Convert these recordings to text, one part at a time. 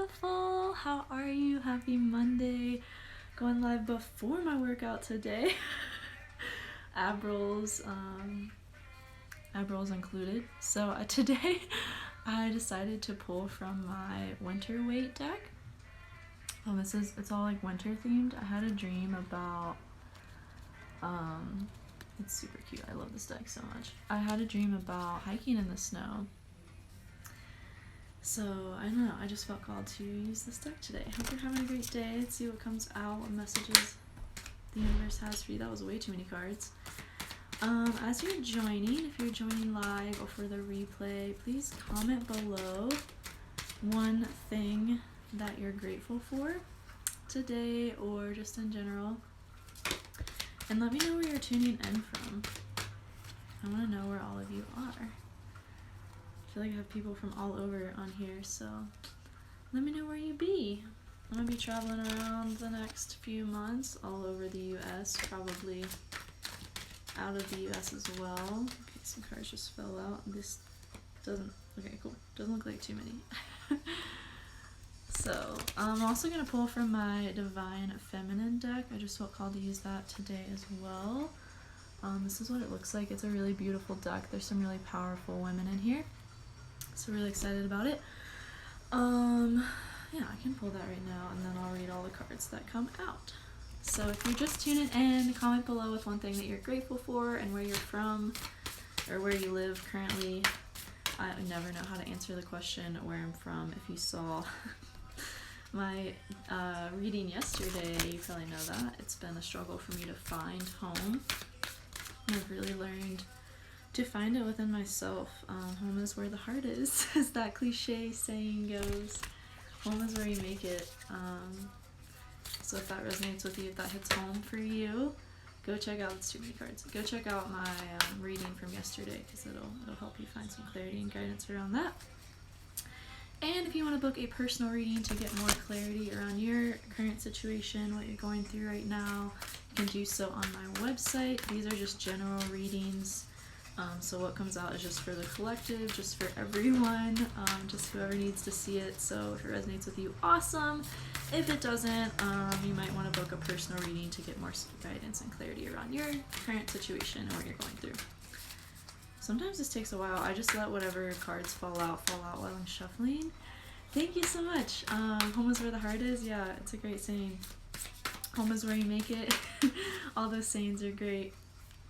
beautiful. How are you? Happy Monday. Going live before my workout today. ab rolls, ab rolls included. So today I decided to pull from my winter weight deck. It's all like winter themed. I had a dream about, it's super cute. I love this deck so much. I had a dream about hiking in the snow. So, I don't know, I just felt called to use this deck today. Hope you're having a great day. Let's see what comes out, what messages the universe has for you. That was way too many cards. As you're joining, if you're joining live or for the replay, please comment below one thing that you're grateful for today or just in general. And let me know where you're tuning in from. I want to know where all of you are. I feel like I have people from all over on here, so let me know where you be. I'm gonna be traveling around the next few months all over the US, probably out of the US as well. Okay, some cards just fell out. This doesn't, okay, cool. Doesn't look like too many. So, I'm also gonna pull from my Divine Feminine deck. I just felt called to use that today as well. This is what it looks like. It's a really beautiful deck. There's some really powerful women in here. So really excited about it. Yeah, I can pull that right now and then I'll read all the cards that come out. So if you're just tuning in, comment below with one thing that you're grateful for and where you're from or where you live currently. I never know how to answer the question where I'm from. If you saw my reading yesterday, you probably know that. It's been a struggle for me to find home. I've really learned to find it within myself. Home is where the heart is, as that cliche saying goes. Home is where you make it. So if that resonates with you, if that hits home for you, go check out, it's too many cards. Go check out my reading from yesterday because it'll help you find some clarity and guidance around that. And if you want to book a personal reading to get more clarity around your current situation, what you're going through right now, you can do so on my website. These are just general readings. So what comes out is just for the collective, just for everyone, just whoever needs to see it. So if it resonates with you, awesome. If it doesn't, you might want to book a personal reading to get more guidance and clarity around your current situation and what you're going through. Sometimes this takes a while. I just let whatever cards fall out while I'm shuffling. Thank you so much. Home is where the heart is. Yeah, it's a great saying. Home is where you make it. All those sayings are great.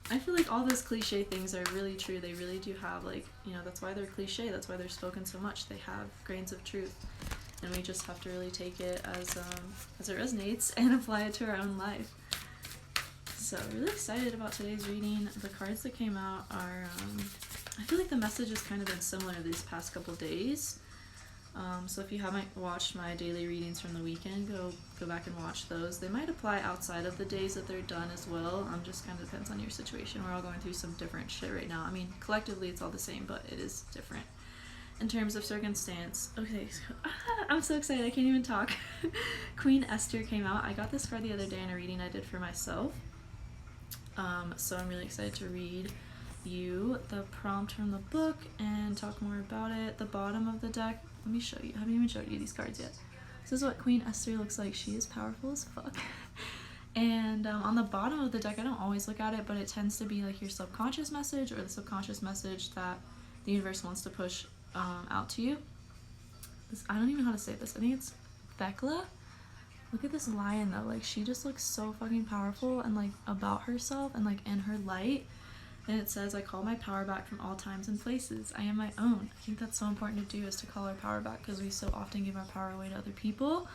I feel like all those cliche things are really true. They really do have, like, you know, that's why they're cliche. That's why they're spoken so much. They have grains of truth. And we just have to really take it as it resonates and apply it to our own life. So, really excited about today's reading. The cards that came out are, I feel like the message has kind of been similar these past couple days. So if you haven't watched my daily readings from the weekend, go back and watch those. They might apply outside of the days that they're done as well. Just kind of depends on your situation. We're all going through some different shit right now. I mean, collectively it's all the same, but it is different in terms of circumstance. Okay, so, I'm so excited. I can't even talk. Queen Esther came out. I got this card the other day in a reading I did for myself. So I'm really excited to read you the prompt from the book and talk more about it. The bottom of the deck, let me show you. I haven't even showed you these cards yet. This is what Queen Esther looks like. She is powerful as fuck. And on the bottom of the deck, I don't always look at it, but it tends to be like your subconscious message or the subconscious message that the universe wants to push out to you. I don't even know how to say this. I think it's Thecla. Look at this lion though. Like, she just looks so fucking powerful and like about herself and like in her light. And it says, I call my power back from all times and places. I am my own. I think that's so important to do, is to call our power back, because we so often give our power away to other people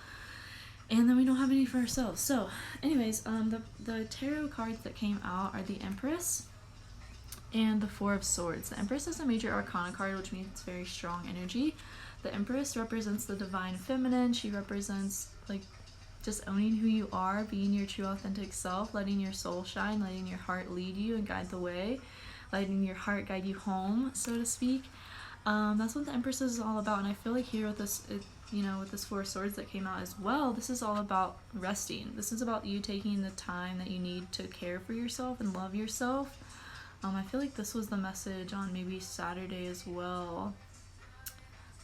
and then we don't have any for ourselves. So anyways, the tarot cards that came out are the Empress and the Four of Swords. The Empress is a major arcana card, which means it's very strong energy. The Empress represents the divine feminine. She represents like just owning who you are, being your true authentic self, letting your soul shine, letting your heart lead you and guide the way, letting your heart guide you home, so to speak. That's what the Empress is all about. And I feel like here with this, with this Four of Swords that came out as well, this is all about resting. This is about you taking the time that you need to care for yourself and love yourself. I feel like this was the message on maybe Saturday as well.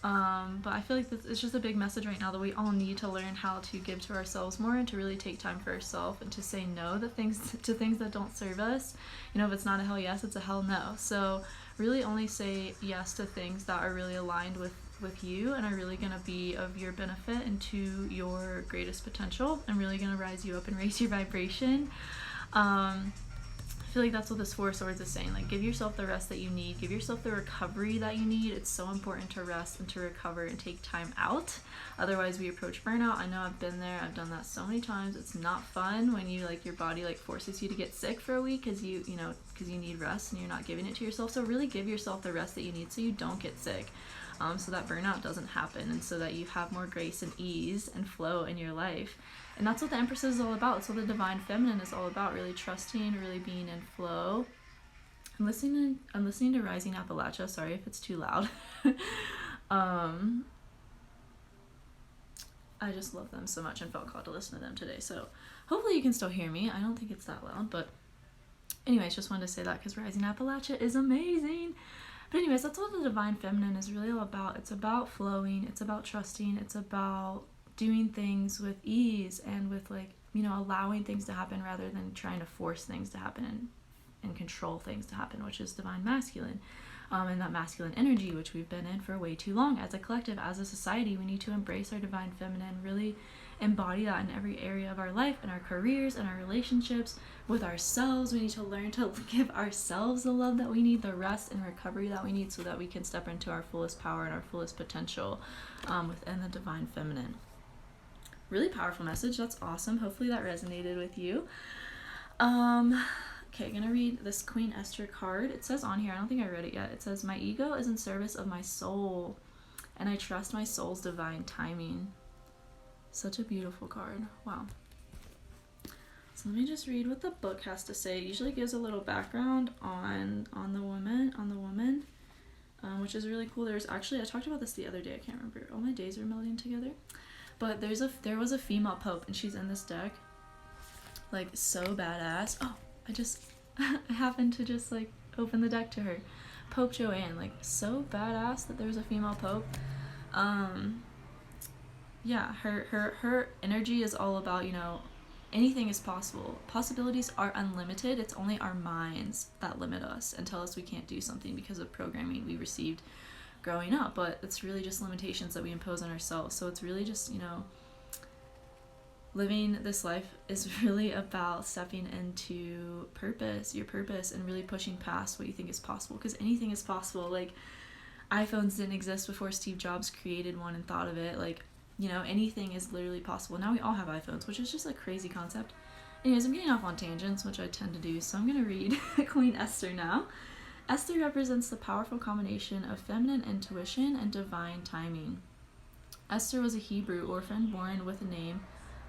But I feel like it's just a big message right now that we all need to learn how to give to ourselves more and to really take time for ourselves and to say no to things that don't serve us. You know, if it's not a hell yes, it's a hell no. So really only say yes to things that are really aligned with you and are really going to be of your benefit and to your greatest potential and really going to rise you up and raise your vibration. I feel like that's what this Four of Swords is saying. Like, give yourself the rest that you need. Give yourself the recovery that you need. It's so important to rest and to recover and take time out. Otherwise, we approach burnout. I know I've been there. I've done that so many times. It's not fun when you, like, your body, like, forces you to get sick for a week because you need rest and you're not giving it to yourself. So really give yourself the rest that you need so you don't get sick. So that burnout doesn't happen and so that you have more grace and ease and flow in your life. And that's what the Empress is all about. That's what the Divine Feminine is all about, really trusting, really being in flow. I'm listening to Rising Appalachia. Sorry if it's too loud. I just love them so much and felt called to listen to them today. So hopefully you can still hear me. I don't think it's that loud, but anyways, just wanted to say that because Rising Appalachia is amazing. But anyways, that's what the Divine Feminine is really all about. It's about flowing. It's about trusting. It's about doing things with ease and with, like, you know, allowing things to happen rather than trying to force things to happen and control things to happen, which is Divine Masculine. And that masculine energy, which we've been in for way too long as a collective, as a society. We need to embrace our Divine Feminine, really embody that in every area of our life, in our careers, in our relationships, with ourselves. We need to learn to give ourselves the love that we need, the rest and recovery that we need so that we can step into our fullest power and our fullest potential within the Divine Feminine. Really powerful message. That's awesome. Hopefully that resonated with you. Okay, I'm gonna read this Queen Esther card. It says on here, I don't think I read it yet. It says, my ego is in service of my soul and I trust my soul's divine timing. Such a beautiful card. Wow. So let me just read what the book has to say. It usually gives a little background on the woman, which is really cool. There's actually, I talked about this the other day. I can't remember. All my days are melding together. But there was a female pope, and she's in this deck. Like, so badass. Oh, I happened to just, like, open the deck to her. Pope Joanne. Like, so badass that there's a female pope. Yeah, her energy is all about, you know, anything is possible. Possibilities are unlimited. It's only our minds that limit us and tell us we can't do something because of programming we received growing up. But it's really just limitations that we impose on ourselves. So it's really just, you know, living this life is really about stepping into your purpose, and really pushing past what you think is possible, because anything is possible. Like, iPhones didn't exist before Steve Jobs created one and thought of it. Like, you know, anything is literally possible. Now we all have iPhones, which is just a crazy concept. Anyways, I'm getting off on tangents, which I tend to do, so I'm going to read Queen Esther now. Esther represents the powerful combination of feminine intuition and divine timing. Esther was a Hebrew orphan born with the name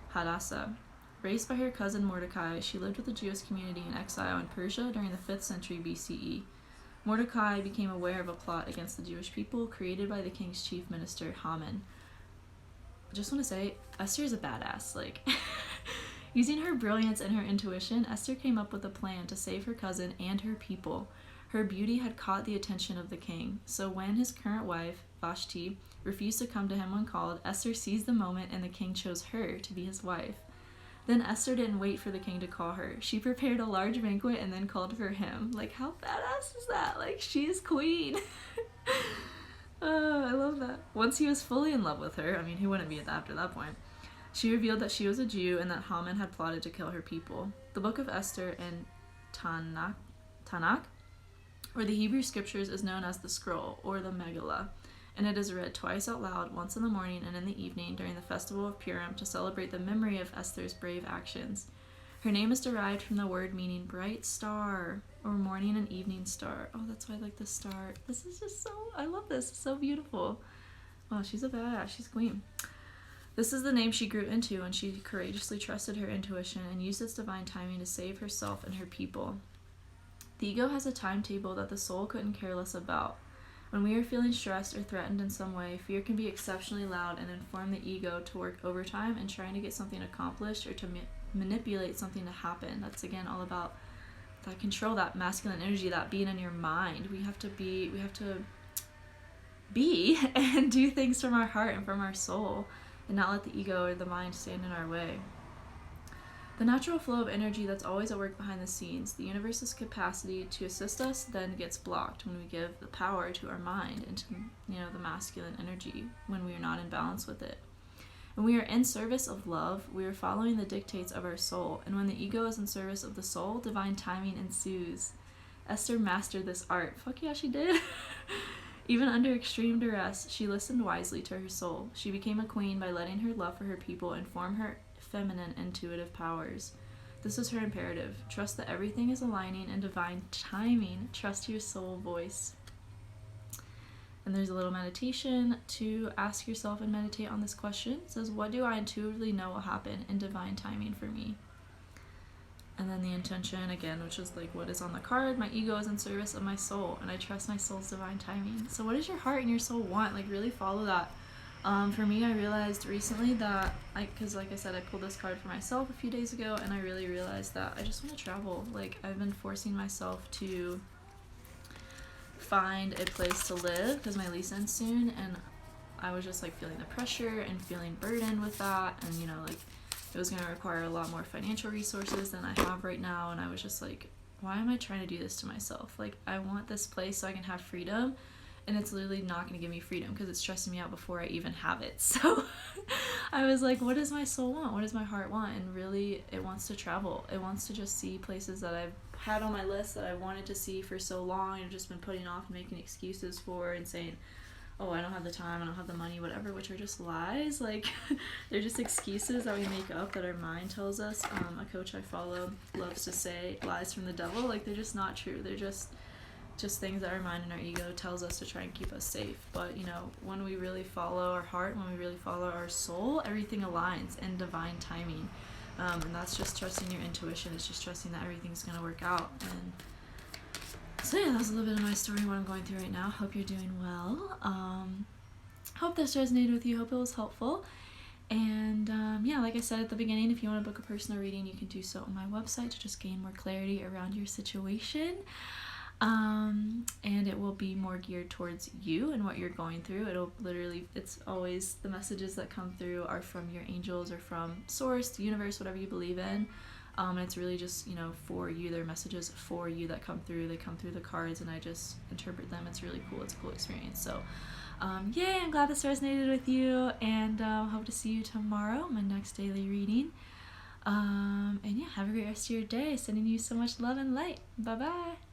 Hadassah. Raised by her cousin Mordecai, she lived with the Jewish community in exile in Persia during the 5th century BCE. Mordecai became aware of a plot against the Jewish people created by the king's chief minister, Haman. I just want to say, Esther is a badass. Like, using her brilliance and her intuition, Esther came up with a plan to save her cousin and her people. Her beauty had caught the attention of the king, so when his current wife, Vashti, refused to come to him when called, Esther seized the moment and the king chose her to be his wife. Then Esther didn't wait for the king to call her. She prepared a large banquet and then called for him. Like, how badass is that? Like, she is queen. Oh, I love that. Once he was fully in love with her, I mean, who wouldn't be after that point? She revealed that she was a Jew and that Haman had plotted to kill her people. The Book of Esther in Tanakh, or the Hebrew Scriptures, is known as the Scroll, or the Megillah, and it is read twice out loud, once in the morning and in the evening during the festival of Purim to celebrate the memory of Esther's brave actions. Her name is derived from the word meaning bright star, or morning and evening star. Oh, that's why I like the star. This is just so, I love this. It's so beautiful. Wow, she's a badass. She's queen. This is the name she grew into, and she courageously trusted her intuition and used its divine timing to save herself and her people. The ego has a timetable that the soul couldn't care less about. When we are feeling stressed or threatened in some way, fear can be exceptionally loud and inform the ego to work overtime and trying to get something accomplished or to manipulate something to happen. That's, again, all about that control, that masculine energy, that being in your mind. We have to be and do things from our heart and from our soul, and not let the ego or the mind stand in our way. The natural flow of energy that's always at work behind the scenes, the universe's capacity to assist us, then gets blocked when we give the power to our mind and to, the masculine energy when we are not in balance with it. When we are in service of love, we are following the dictates of our soul, and when the ego is in service of the soul, divine timing ensues. Esther mastered this art. Fuck yeah, she did. Even under extreme duress, she listened wisely to her soul. She became a queen by letting her love for her people inform her feminine intuitive powers. This is her imperative. Trust that everything is aligning in divine timing. Trust your soul voice. And there's a little meditation to ask yourself and meditate on this question. It says, what do I intuitively know will happen in divine timing for me? And then the intention again, which is like what is on the card. My ego is in service of my soul, and I trust my soul's divine timing. So what does your heart and your soul want? Like, really follow that. For me, I realized recently that because like I said, I pulled this card for myself a few days ago, and I really realized that I just want to travel. Like, I've been forcing myself to find a place to live because my lease ends soon, and I was just like feeling the pressure and feeling burdened with that, and like it was going to require a lot more financial resources than I have right now, and I was just like, why am I trying to do this to myself? Like, I want this place so I can have freedom, and it's literally not going to give me freedom because it's stressing me out before I even have it. So I was like, what does my soul want? What does my heart want? And really, it wants to travel. It wants to just see places that I've had on my list that I wanted to see for so long and just been putting off and making excuses for and saying, oh, I don't have the time, I don't have the money, whatever, which are just lies. Like, they're just excuses that we make up that our mind tells us. A coach I follow loves to say lies from the devil. Like, they're just not true. They're just things that our mind and our ego tells us to try and keep us safe. But when we really follow our heart, when we really follow our soul, everything aligns in divine timing. And that's just trusting your intuition. It's just trusting that everything's going to work out. And so yeah, that's a little bit of my story, what I'm going through right now. Hope you're doing well. Hope this resonated with you. Hope it was helpful. And yeah, like I said at the beginning, if you want to book a personal reading, you can do so on my website to just gain more clarity around your situation. And it will be more geared towards you and what you're going through. It's always the messages that come through are from your angels or from source, the universe, whatever you believe in. And it's really just, for you. They're messages for you that come through. They come through the cards, and I just interpret them. It's really cool. It's a cool experience. So, yay, I'm glad this resonated with you, and hope to see you tomorrow, my next daily reading. And yeah, have a great rest of your day. Sending you so much love and light. Bye-bye.